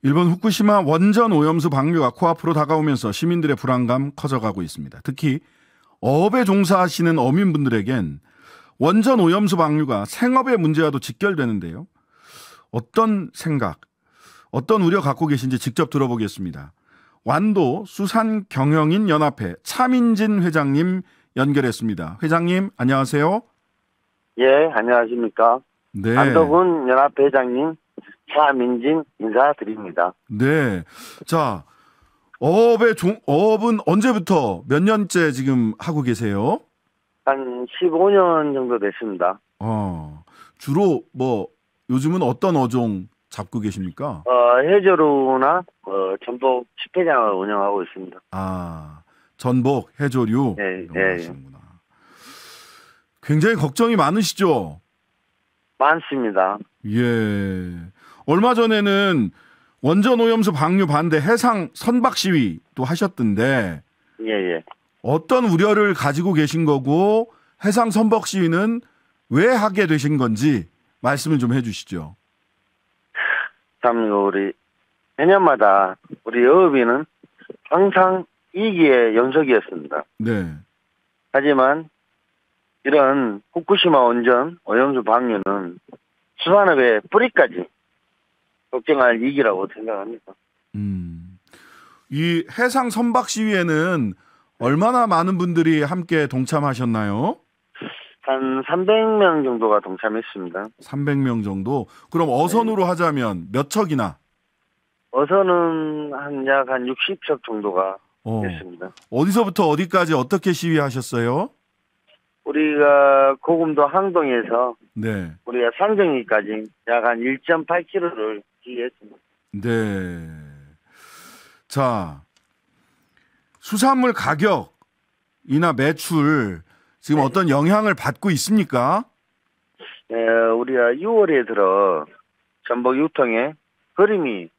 일본 후쿠시마 원전 오염수 방류가 코앞으로 다가오면서 시민들의 불안감 커져가고 있습니다. 특히 어업에 종사하시는 어민분들에겐 원전 오염수 방류가 생업의 문제와도 직결되는데요. 어떤 생각, 어떤 우려 갖고 계신지 직접 들어보겠습니다. 완도 수산경영인 연합회 차민진 회장님 연결했습니다. 회장님 안녕하세요. 예, 안녕하십니까. 네. 안덕훈 연합회 회장님 차민진 인사드립니다. 네. 자, 어업은 언제부터 몇 년째 지금 하고 계세요? 한 15년 정도 됐습니다. 주로 요즘은 어떤 어종 잡고 계십니까? 해조류나 전복 식혜장을 운영하고 있습니다. 전복, 해조류 네, 이런 거 하시는구나. 굉장히 걱정이 많으시죠? 많습니다. 예. 얼마 전에는 원전 오염수 방류 반대 해상 선박 시위도 하셨던데 예. 어떤 우려를 가지고 계신 거고 해상 선박 시위는 왜 하게 되신 건지 말씀을 좀 해주시죠. 참 우리 매년마다 우리 어업인은 항상 이기의 연속이었습니다. 네. 하지만 이런 후쿠시마 원전 오염수 방류는 수산업의 뿌리까지 걱정할 위기라고 생각합니다. 이 해상 선박 시위에는 얼마나 많은 분들이 함께 동참하셨나요? 한 300명 정도가 동참했습니다. 300명 정도? 그럼 어선으로 하자면 몇 척이나? 어선은 약 한 60척 정도가 됐습니다. 어디서부터 어디까지 어떻게 시위하셨어요? 우리가 고금도 항동에서 네. 우리가 상정리까지 약 한 1.8km를 시위했습니다. 네. 자, 수산물 가격이나 매출 지금 어떤 영향을 받고 있습니까? 네, 우리가 6월에 들어 전복 유통에 흐름이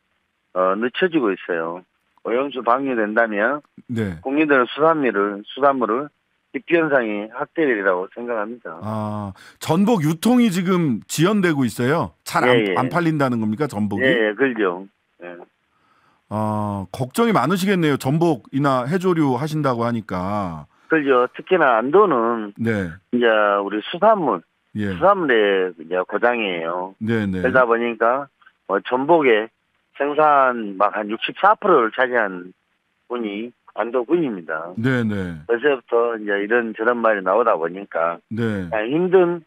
늦춰지고 있어요. 오염수 방류된다면 네. 국민들은 수산물을 기피 현상이 확대되리라고 생각합니다. 전복 유통이 지금 지연되고 있어요. 잘 안 예. 팔린다는 겁니까, 전복이? 예, 그렇죠. 예. 걱정이 많으시겠네요. 전복이나 해조류 하신다고 하니까. 그렇죠. 특히나 안도는 네. 이제 우리 수산물의 이제 고장이에요. 네네. 그러다 보니까 전복의 생산 막 한 64%를 차지한 군이 안도군입니다. 네네. 그래서부터 이제 이런 저런 말이 나오다 보니까 네. 힘든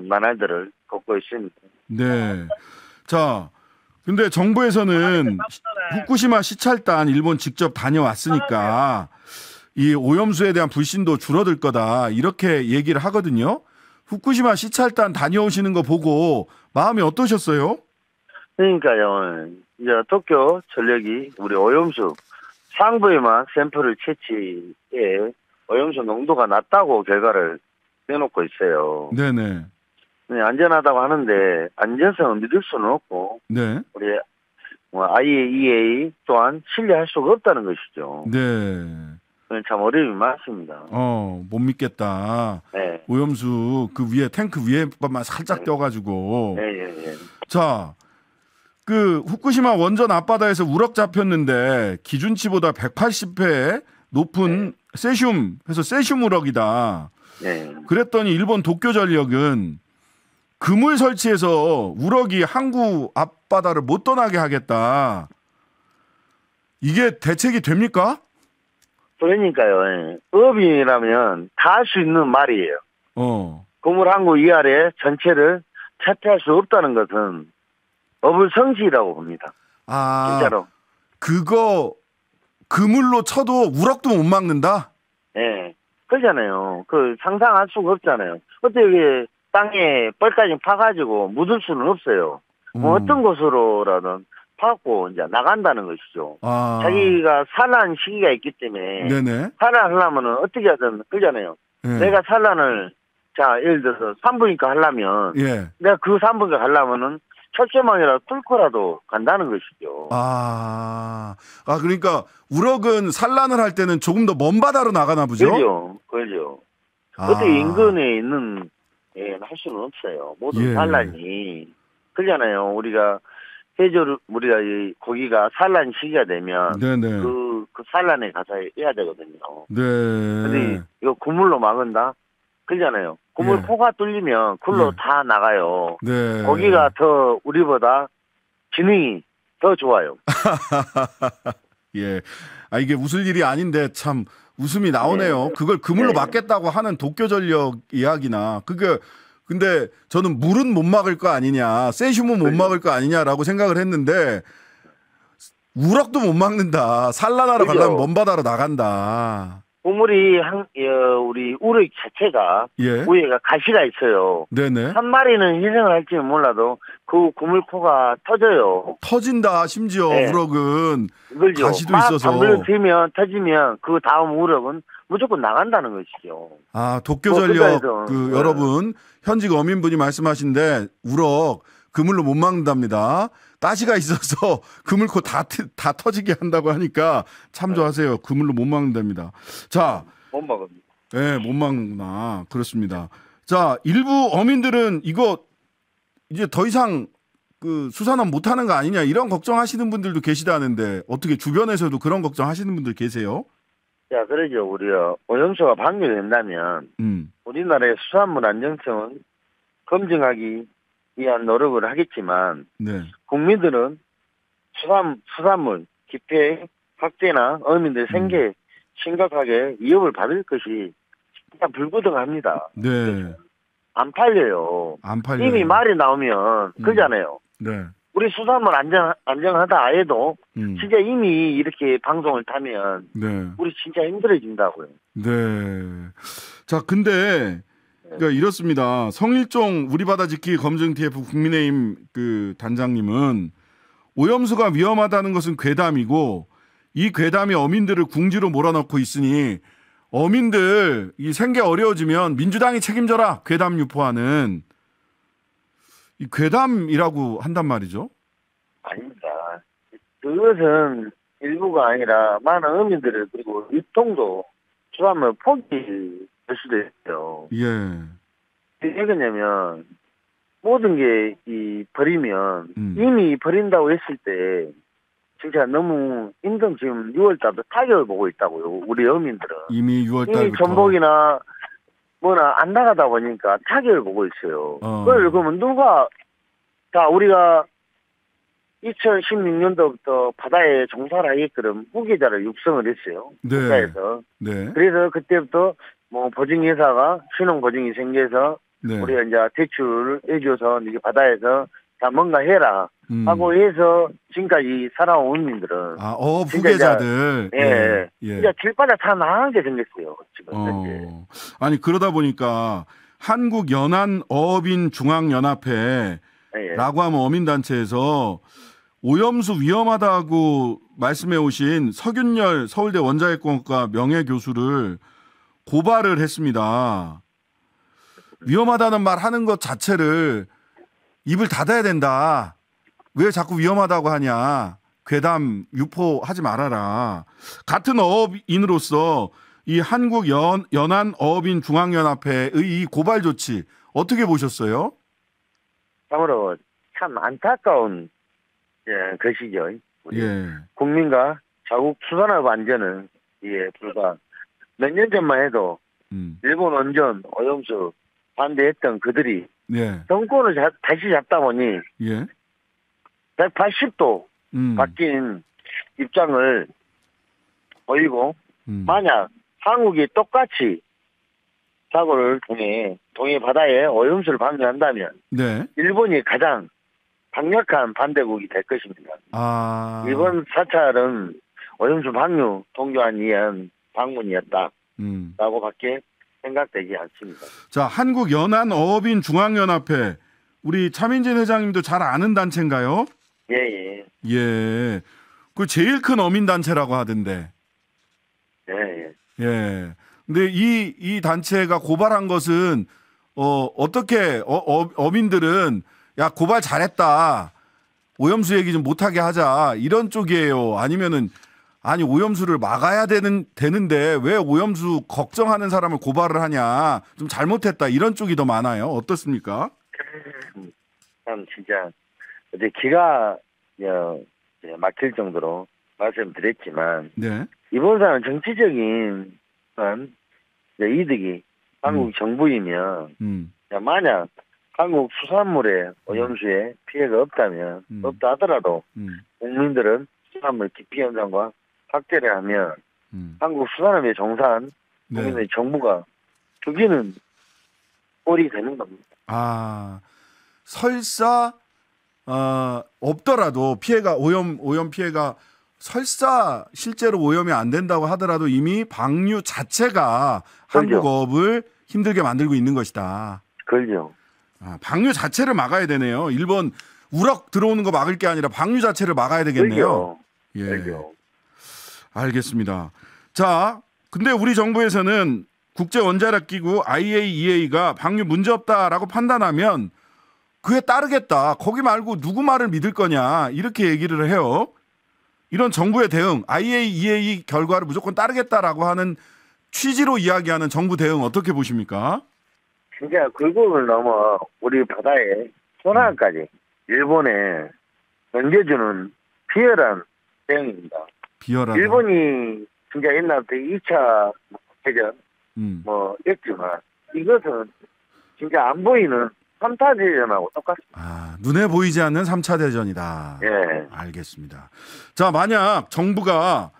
나날들을 겪고 있습니다. 네. 자, 근데 정부에서는 후쿠시마 시찰단 일본 직접 다녀왔으니까 이 오염수에 대한 불신도 줄어들 거다 이렇게 얘기를 하거든요. 후쿠시마 시찰단 다녀오시는 거 보고 마음이 어떠셨어요? 그러니까요. 이제 도쿄 전력이 우리 오염수 상부에만 샘플을 채취해 오염수 농도가 낮다고 결과를 내놓고 있어요. 네네. 안전하다고 하는데 안전성을 믿을 수는 없고 네. 우리 IAEA 또한 신뢰할 수가 없다는 것이죠. 네. 참 어려움이 많습니다. 못 믿겠다. 네. 오염수 그 위에 탱크 위에만 살짝 껴가지고. 네. 자, 그 후쿠시마 원전 앞바다에서 우럭 잡혔는데 기준치보다 180배 높은 세슘, 그래서 세슘 우럭이다. 네. 그랬더니 일본 도쿄전력은 그물 설치해서 우럭이 항구 앞바다를 못 떠나게 하겠다. 이게 대책이 됩니까? 그러니까요. 업이라면 다 할 수 있는 말이에요. 그물 항구 위아래 전체를 차폐할 수 없다는 것은 업을 성시라고 봅니다. 진짜로. 그거 그물로 쳐도 우럭도 못 막는다? 네. 그러잖아요. 상상할 수가 없잖아요. 어떻게 땅에 뻘까지 파가지고 묻을 수는 없어요. 어떤 곳으로라든 파고 이제 나간다는 것이죠. 자기가 산란 시기가 있기 때문에 네네. 산란하려면은 어떻게 하든 그러잖아요. 네. 내가 산란을 예를 들어서 산부인과 하려면 내가 그 산부인과 가려면은 철조망이라도 뚫고라도 간다는 것이죠. 그러니까 우럭은 산란을 할 때는 조금 더 먼 바다로 나가나 보죠? 그렇죠. 어떻게 인근에 있는 할 수는 없어요. 모든 산란이. 그러잖아요. 우리가 우리가 이 고기가 산란 시기가 되면 네네. 그 산란에 가서 해야 되거든요. 네. 근데 이거 그물로 막은다? 그러잖아요. 그물 예. 코가 뚫리면 그걸로 예. 다 나가요. 네. 고기가 더 우리보다 기능이 더 좋아요. 예. 아, 이게 웃을 일이 아닌데 참 웃음이 나오네요. 네. 그걸 그물로 네. 막겠다고 하는 도쿄 전력 이야기나 그게 근데 저는 물은 못 막을 거 아니냐, 세슘은 못 그렇죠. 막을 거 아니냐라고 생각을 했는데 우럭도 못 막는다. 산란하러 그죠. 가려면 먼 바다로 나간다. 그물이 우리 우럭 자체가 예. 위에가 가시가 있어요. 네네. 한 마리는 희생을 할지는 몰라도 그 그물코가 터져요. 터진다. 심지어 네. 우럭은 그걸요. 가시도 막 있어서. 방불을 튀면 터지면 그 다음 우럭은 무조건 나간다는 것이죠. 아, 도쿄 뭐, 전력 그거에서, 그 여러분 현직 어민분이 말씀하신데 우럭 그물로 못 막는답니다. 가시가 있어서 그물코 다 터지게 한다고 하니까 참조하세요. 그물로 못 막는답니다. 자, 못 먹습니다. 예, 못 막는구나. 그렇습니다. 자, 일부 어민들은 이거 이제 더 이상 그 수산업 못 하는 거 아니냐 이런 걱정하시는 분들도 계시다는데 어떻게 주변에서도 그런 걱정하시는 분들 계세요? 자, 그러죠. 우리가 오염수가 방류된다면 우리나라의 수산물 안정성은 검증하기 위한 노력을 하겠지만 네. 국민들은 수산물 기피 확대나 어민들 생계 심각하게 위협을 받을 것이 진짜 불구등합니다. 네. 안 팔려요. 안 팔려요. 이미 말이 나오면 그러잖아요. 네. 우리 수산물 안정하다 해도 진짜 이미 이렇게 방송을 타면 네. 우리 진짜 힘들어진다고요. 네. 자, 근데 그러니까 이렇습니다. 성일종 우리 바다 지키기 검증 TF 국민의힘 그 단장님은 오염수가 위험하다는 것은 괴담이고 이 괴담이 어민들을 궁지로 몰아넣고 있으니 어민들 이 생계 어려워지면 민주당이 책임져라. 괴담 유포하는 이 괴담이라고 한단 말이죠. 아닙니다. 그것은 일부가 아니라 많은 어민들을 그리고 유통도 수산물 포기할 수도 있어요. 예. 왜 그러냐면 모든 게 버리면 이미 버린다고 했을 때 진짜 너무 힘든 지금 6월달부터 타격을 보고 있다고요. 우리 어민들은. 이미 6월달부터. 이미 전복이나 뭐나 안 나가다 보니까 타격을 보고 있어요. 그러면 자, 우리가 2016년도부터 바다에 종사를 하게끔 후계자를 육성을 했어요. 네. 국가에서. 네. 그래서 그때부터 뭐 보증회사가 신용 보증이 생겨서 네. 우리가 이제 대출을 해줘서 이게 바다에서 다 뭔가 해라 하고 해서 지금까지 살아온 어민들은 어업 후계자들 예. 진짜 길바닥 다 나가게 생겼어요. 지금 현재. 아니 그러다 보니까 한국연안어업인중앙연합회라고 하면 어민단체에서 오염수 위험하다고 말씀해 오신 서균열 서울대 원자핵공학과 명예교수를 고발을 했습니다. 위험하다는 말 하는 것 자체를 입을 닫아야 된다. 왜 자꾸 위험하다고 하냐. 괴담 유포하지 말아라. 같은 어업인으로서 이 한국연안어업인중앙연합회의 이 고발 조치 어떻게 보셨어요? 참으로 참 안타까운 것이죠. 우리 국민과 자국 수산업 안전은 불과 몇 년 전만 해도 일본 원전 오염수 반대했던 그들이 정권을 다시 잡다 보니 180도 바뀐 입장을 보이고 만약 한국이 똑같이 사고를 통해 동해 바다에 오염수를 방류한다면 일본이 가장 강력한 반대국이 될 것입니다. 이번 사찰은 오염수 방류 동조하기 위한 방문이었다라고 밖에 생각되지 않습니다. 자, 한국연안어업인중앙연합회 우리 차민진 회장님도 잘 아는 단체인가요? 예. 그 제일 큰 어민단체라고 하던데. 예. 근데 이 단체가 고발한 것은 어떻게 어민들은 야 고발 잘했다. 오염수 얘기 좀 못하게 하자. 이런 쪽이에요. 아니면은 아니 오염수를 막아야 되는데 왜 오염수 걱정하는 사람을 고발을 하냐. 좀 잘못했다. 이런 쪽이 더 많아요. 어떻습니까? 참 진짜 기가 이제 막힐 정도로 말씀드렸지만 네. 이번 사안은 정치적인 이득이 한국 정부이면 만약 한국 수산물의 오염수에 피해가 없다면 없다 하더라도 국민들은 수산물 기피 현상과 확대를 하면 한국 수산업에 종사한 국민의 정부가 죽이는 꼴이 되는 겁니다. 아, 설사 없더라도 피해가 오염 피해가 설사 실제로 오염이 안 된다고 하더라도 이미 방류 자체가 그렇죠. 한국업을 힘들게 만들고 있는 것이다. 그렇죠. 아, 방류 자체를 막아야 되네요. 일본 우럭 들어오는 거 막을 게 아니라 방류 자체를 막아야 되겠네요. 예. 그렇죠. 알겠습니다. 자, 근데 우리 정부에서는 국제원자력기구 IAEA가 방류 문제 없다라고 판단하면 그에 따르겠다. 거기 말고 누구 말을 믿을 거냐 이렇게 얘기를 해요. 이런 정부의 대응, IAEA 결과를 무조건 따르겠다라고 하는 취지로 이야기하는 정부 대응 어떻게 보십니까? 진짜 굴곡을 넘어 우리 바다에 소나까지 일본에 넘겨주는 비열한 대응입니다. 비열하다. 일본이 진짜 옛날부터 2차 대전 했지만 이것은 진짜 안 보이는 3차 대전하고 똑같습니다. 아, 눈에 보이지 않는 3차 대전이다. 예. 알겠습니다. 자, 만약 정부가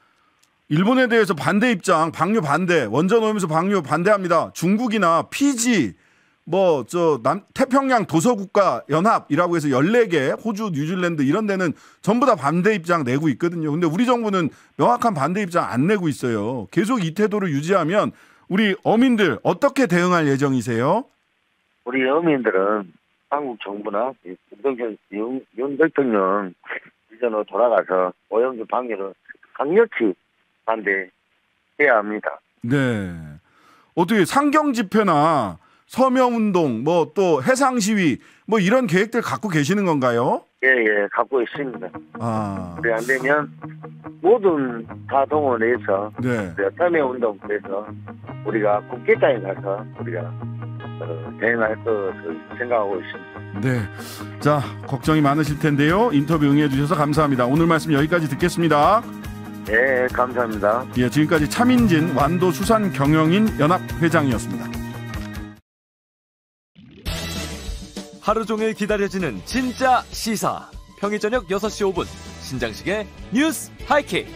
일본에 대해서 반대 입장, 방류 반대, 원전 오염수 방류 반대합니다. 중국이나 피지, 태평양 도서국가 연합이라고 해서 14개, 호주, 뉴질랜드 이런 데는 전부 다 반대 입장 내고 있거든요. 근데 우리 정부는 명확한 반대 입장 안 내고 있어요. 계속 이 태도를 유지하면 우리 어민들 어떻게 대응할 예정이세요? 우리 어민들은 한국 정부나 윤 대통령 이전으로 돌아가서 오염수 방류를 강력히 반대해야 합니다. 네. 어떻게 상경 집회나 서명 운동, 또 해상 시위, 이런 계획들 갖고 계시는 건가요? 예, 갖고 있습니다. 아. 그래 안 되면 모든 다 동원해서 네. 서명 운동에서 우리가 국회장에 가서 우리가 대응할 것을 생각하고 있습니다. 네. 자, 걱정이 많으실 텐데요. 인터뷰 응해 주셔서 감사합니다. 오늘 말씀 여기까지 듣겠습니다. 네, 감사합니다. 예, 지금까지 차민진 완도수산경영인 연합회장이었습니다. 하루 종일 기다려지는 진짜 시사. 평일 저녁 6시 5분 신장식의 뉴스 하이킥.